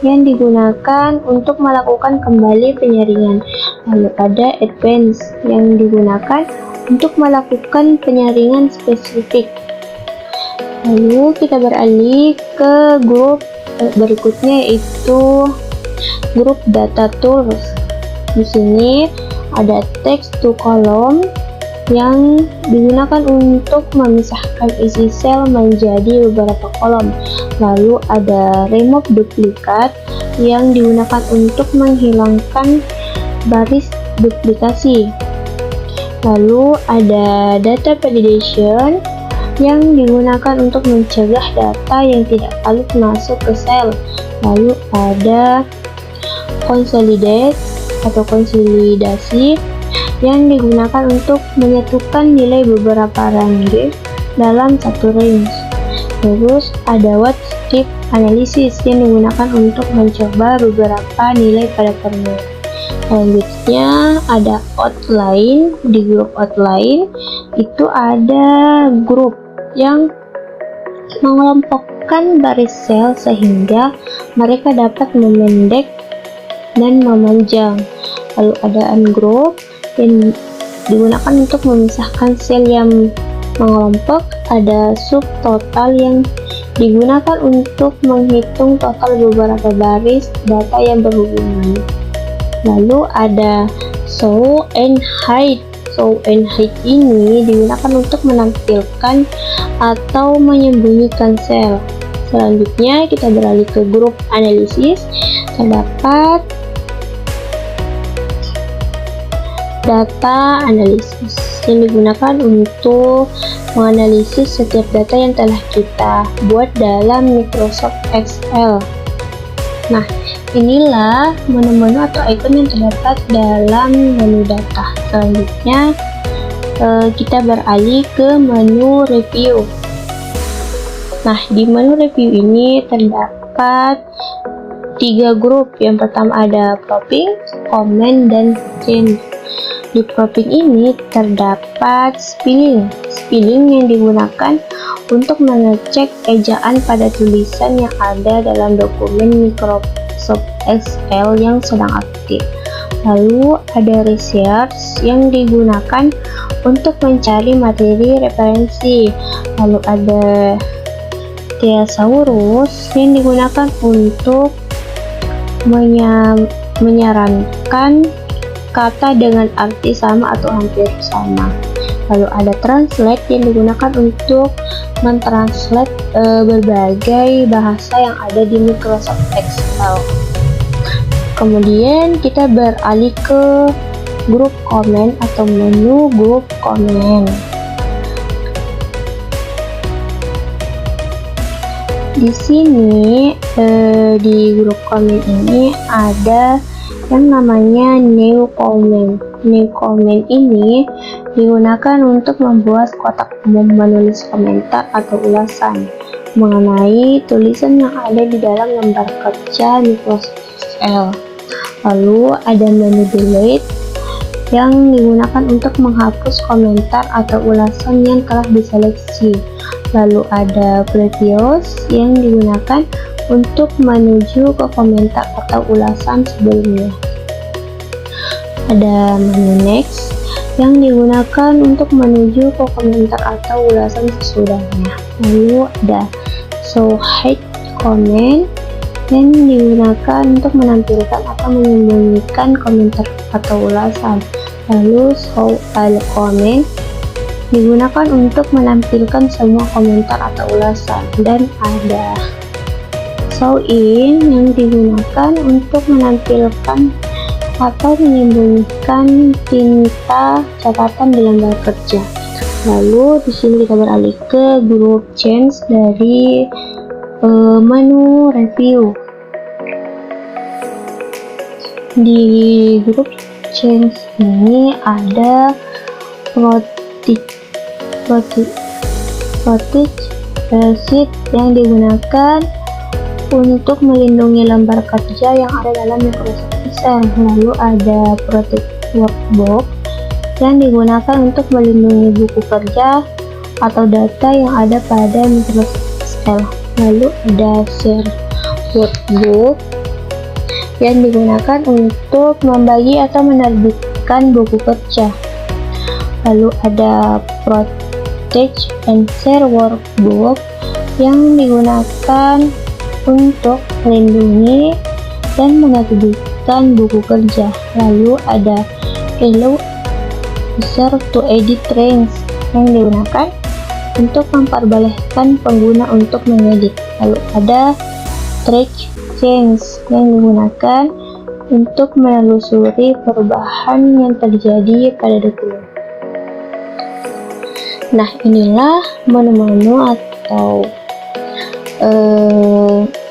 yang digunakan untuk melakukan kembali penyaringan. Lalu ada advance yang digunakan untuk melakukan penyaringan spesifik. Lalu kita beralih ke grup berikutnya, yaitu grup data tools. Di sini ada text to column yang digunakan untuk memisahkan isi sel menjadi beberapa kolom. Lalu ada remove duplicate yang digunakan untuk menghilangkan baris duplikasi. Lalu ada data validation yang digunakan untuk mencegah data yang tidak valid masuk ke sel. Lalu ada konsolidasi yang digunakan untuk menyatukan nilai beberapa range dalam satu range. Terus ada word strip analysis yang digunakan untuk mencoba beberapa nilai pada formula. Selanjutnya ada outline. Di grup outline itu ada grup yang mengelompokkan baris sel sehingga mereka dapat memendek dan memanjang. Lalu ada ungroup yang digunakan untuk memisahkan sel yang mengelompok. Ada subtotal yang digunakan untuk menghitung total beberapa baris data yang berhubungan. Lalu ada show and hide. Show and hide ini digunakan untuk menampilkan atau menyembunyikan sel. Selanjutnya kita beralih ke grup analisis. Terdapat data analisis yang digunakan untuk menganalisis setiap data yang telah kita buat dalam Microsoft Excel. Nah, inilah menu-menu atau icon yang terdapat dalam menu data. Selanjutnya kita beralih ke menu review. Nah, di menu review ini terdapat 3 grup. Yang pertama ada proofing, comment, dan change. Di proofing ini terdapat spelling yang digunakan untuk mengecek ejaan pada tulisan yang ada dalam dokumen Microsoft Excel yang sedang aktif. Lalu ada research yang digunakan untuk mencari materi referensi. Lalu ada thesaurus yang digunakan untuk menyarankan kata dengan arti sama atau hampir sama. Lalu ada translate yang digunakan untuk mentranslate berbagai bahasa yang ada di Microsoft Excel. Kemudian kita beralih ke grup comment atau menu grup comment. Di sini di grup comment ini ada yang namanya new comment. New comment ini digunakan untuk membuat kotak umum menulis komentar atau ulasan mengenai tulisan yang ada di dalam lembar kerja Microsoft Excel. Lalu ada menu delete yang digunakan untuk menghapus komentar atau ulasan yang telah diseleksi. Lalu ada previous yang digunakan untuk menuju ke komentar atau ulasan sebelumnya. Ada menu next yang digunakan untuk menuju ke komentar atau ulasan sesudahnya. Lalu ada show hide comment yang digunakan untuk menampilkan atau menyembunyikan komentar atau ulasan. Lalu show all comment digunakan untuk menampilkan semua komentar atau ulasan. Dan ada show in yang digunakan untuk menampilkan atau menyembunyikan tinta catatan di lembar kerja. Lalu di sini kita beralih ke grup change dari menu review. Di grup change ini ada protect sheet yang digunakan untuk melindungi lembar kerja yang ada dalam Microsoft Excel. Lalu ada protect workbook yang digunakan untuk melindungi buku kerja atau data yang ada pada Microsoft Excel. Lalu ada share workbook yang digunakan untuk membagi atau menerbitkan buku kerja. Lalu ada protect and share workbook yang digunakan untuk melindungi dan menerbitkan buku kerja. Lalu ada allow user to edit range yang digunakan untuk memperbolehkan pengguna untuk mengedit. Lalu ada track change yang digunakan untuk menelusuri perubahan yang terjadi pada dokumen. Nah, inilah menu-menu atau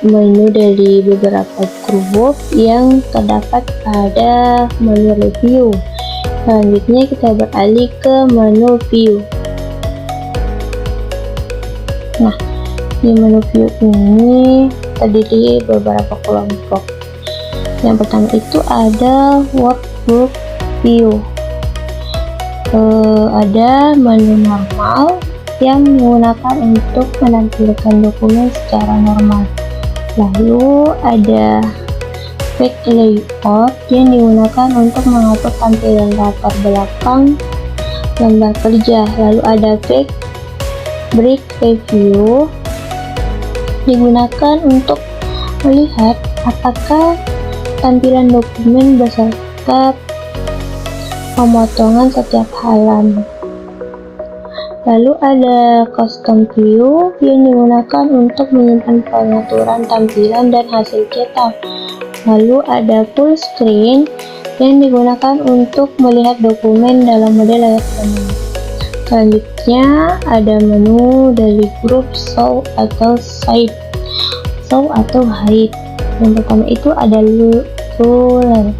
menu dari beberapa grup yang terdapat pada menu review. Selanjutnya kita beralih ke menu view. Nah, di menu view ini terdiri beberapa kelompok. Yang pertama itu ada workbook view. Ada menu normal yang digunakan untuk menampilkan dokumen secara normal. Lalu ada page layout yang digunakan untuk mengatur tampilan latar belakang lembar kerja. Lalu ada page break review digunakan untuk melihat apakah tampilan dokumen beserta pemotongan setiap halaman. Lalu ada custom view yang digunakan untuk menyimpan pengaturan tampilan dan hasil cetak. Lalu ada full screen yang digunakan untuk melihat dokumen dalam mode layar penuh. Selanjutnya ada menu dari grup show atau hide. Show atau hide. Yang pertama itu ada ruler.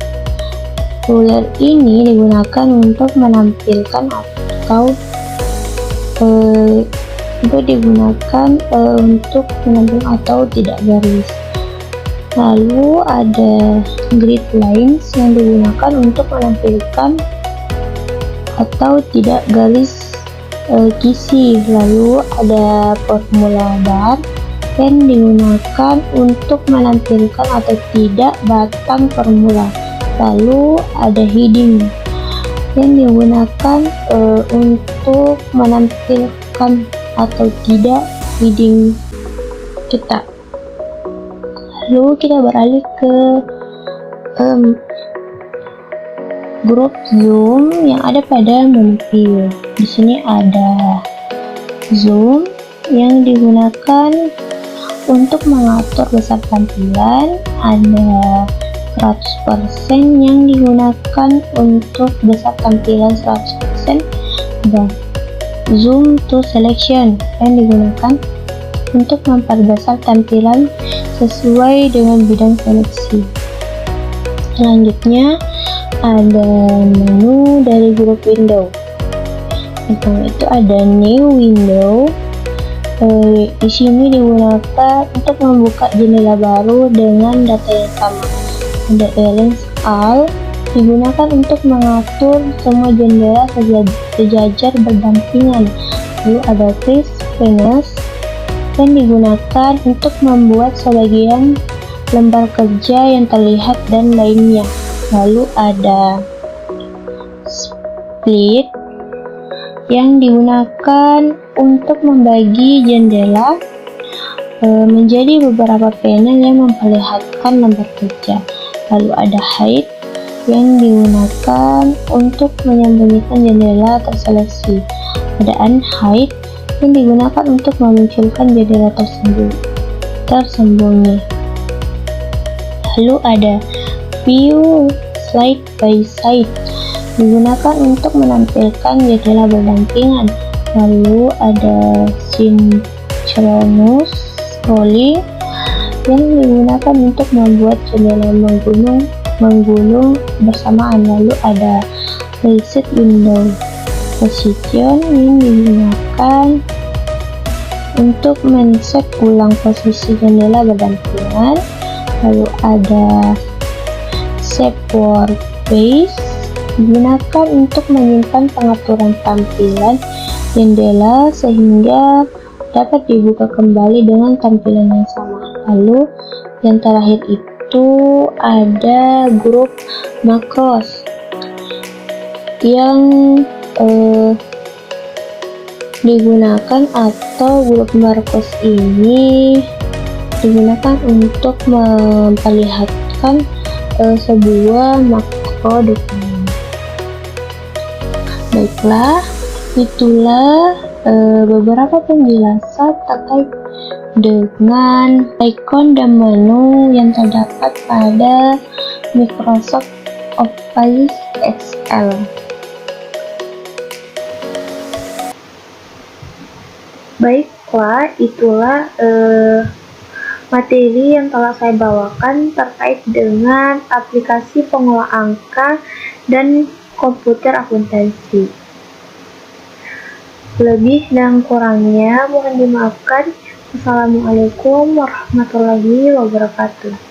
Ruler ini digunakan untuk menampilkan atau untuk menampilkan atau tidak garis. Lalu ada grid lines yang digunakan untuk menampilkan atau tidak garis kisi. Lalu ada formula bar yang digunakan untuk menampilkan atau tidak batang formula. Lalu ada heading yang digunakan untuk menampilkan atau tidak heading kita. Lalu kita beralih ke grup zoom yang ada pada menu view. Di sini ada zoom yang digunakan untuk mengatur besar tampilan, ada 100% yang digunakan untuk besar tampilan 100%, dan zoom to selection yang digunakan untuk memperbesar tampilan sesuai dengan bidang seleksi. Selanjutnya ada menu dari grup window. Pertama itu ada new window. Di sini digunakan untuk membuka jendela baru dengan data yang sama. Ada arrange all digunakan untuk mengatur semua jendela sejajar berdampingan. Lalu ada freeze finish yang digunakan untuk membuat sebagian lembar kerja yang terlihat dan lainnya. Lalu ada split yang digunakan untuk membagi jendela menjadi beberapa panel yang memperlihatkan lembar kerja. Lalu ada hide yang digunakan untuk menyembunyikan jendela terseleksi. Ada unhide yang digunakan untuk memunculkan jendela tersembunyi. Lalu ada view side by side digunakan untuk menampilkan jendela berdampingan. Lalu ada synchronous scrolling yang digunakan untuk membuat jendela menggulung bersamaan. Lalu ada reset window position yang digunakan untuk men-set ulang posisi jendela berdampingan. Lalu ada save workspace digunakan untuk menyimpan pengaturan tampilan jendela sehingga dapat dibuka kembali dengan tampilan yang sama. Lalu yang terakhir itu ada grup macros yang digunakan, atau grup macros ini digunakan untuk memperlihatkan sebuah makro dokumen. Baiklah, itulah beberapa penjelasan terkait dengan icon dan menu yang terdapat pada Microsoft Office Excel. Baiklah, itulah materi yang telah saya bawakan terkait dengan aplikasi pengolah angka dan komputer akuntansi. Lebih dan kurangnya mohon dimaafkan. Wassalamualaikum warahmatullahi wabarakatuh.